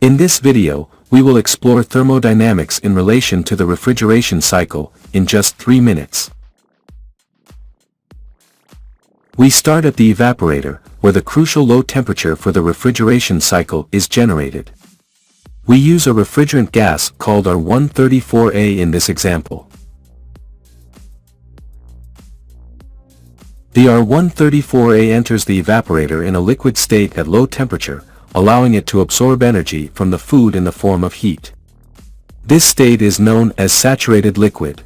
In this video, we will explore thermodynamics in relation to the refrigeration cycle, in just 3 minutes. We start at the evaporator, where the crucial low temperature for the refrigeration cycle is generated. We use a refrigerant gas called R134a in this example. The R134a enters the evaporator in a liquid state at low temperature, allowing it to absorb energy from the food in the form of heat. This state is known as saturated liquid.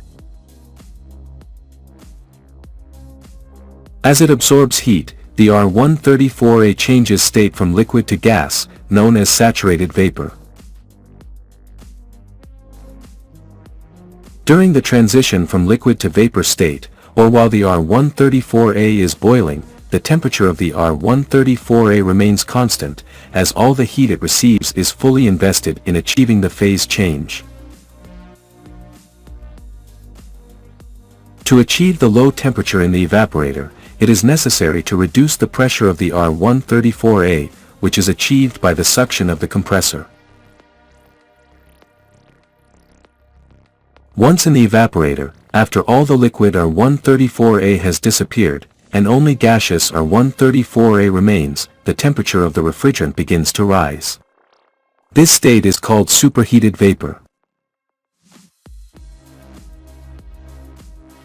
As it absorbs heat, the R134a changes state from liquid to gas, known as saturated vapor. During the transition from liquid to vapor state, or while the R134a is boiling, the temperature of the R134a remains constant, as all the heat it receives is fully invested in achieving the phase change. To achieve the low temperature in the evaporator, it is necessary to reduce the pressure of the R134a, which is achieved by the suction of the compressor. Once in the evaporator, after all the liquid R134a has disappeared, and only gaseous R134a remains, the temperature of the refrigerant begins to rise. This state is called superheated vapor.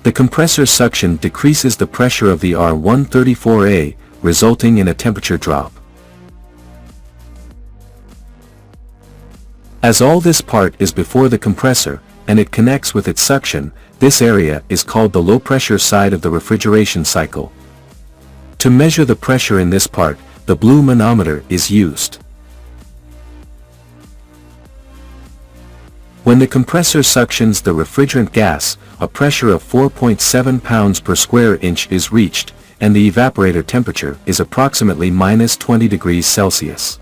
The compressor suction decreases the pressure of the R134a, resulting in a temperature drop. As all this part is before the compressor, and it connects with its suction, this area is called the low-pressure side of the refrigeration cycle. To measure the pressure in this part, the blue manometer is used. When the compressor suctions the refrigerant gas, a pressure of 4.7 pounds per square inch is reached, and the evaporator temperature is approximately -20 degrees Celsius.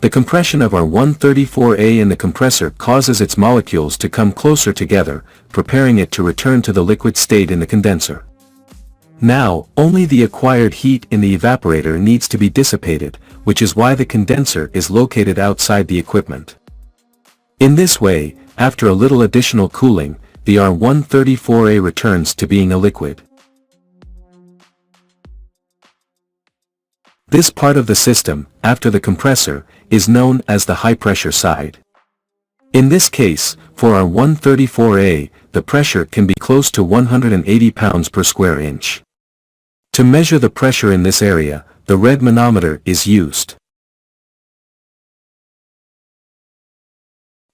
The compression of R134a in the compressor causes its molecules to come closer together, preparing it to return to the liquid state in the condenser. Now, only the acquired heat in the evaporator needs to be dissipated, which is why the condenser is located outside the equipment. In this way, after a little additional cooling, the R134a returns to being a liquid. This part of the system, after the compressor, is known as the high-pressure side. In this case, for R134a, the pressure can be close to 180 pounds per square inch. To measure the pressure in this area, the red manometer is used.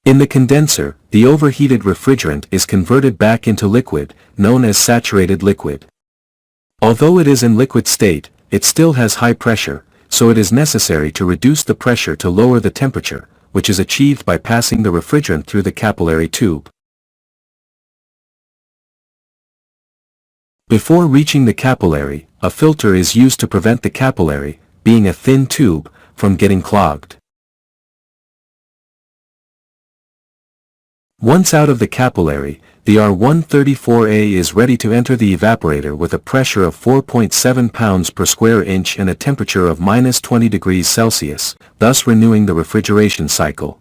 In the condenser, the overheated refrigerant is converted back into liquid, known as saturated liquid. Although it is in liquid state, it still has high pressure, so it is necessary to reduce the pressure to lower the temperature, which is achieved by passing the refrigerant through the capillary tube. Before reaching the capillary, a filter is used to prevent the capillary, being a thin tube, from getting clogged. Once out of the capillary, the R134a is ready to enter the evaporator with a pressure of 4.7 pounds per square inch and a temperature of -20 degrees Celsius, thus renewing the refrigeration cycle.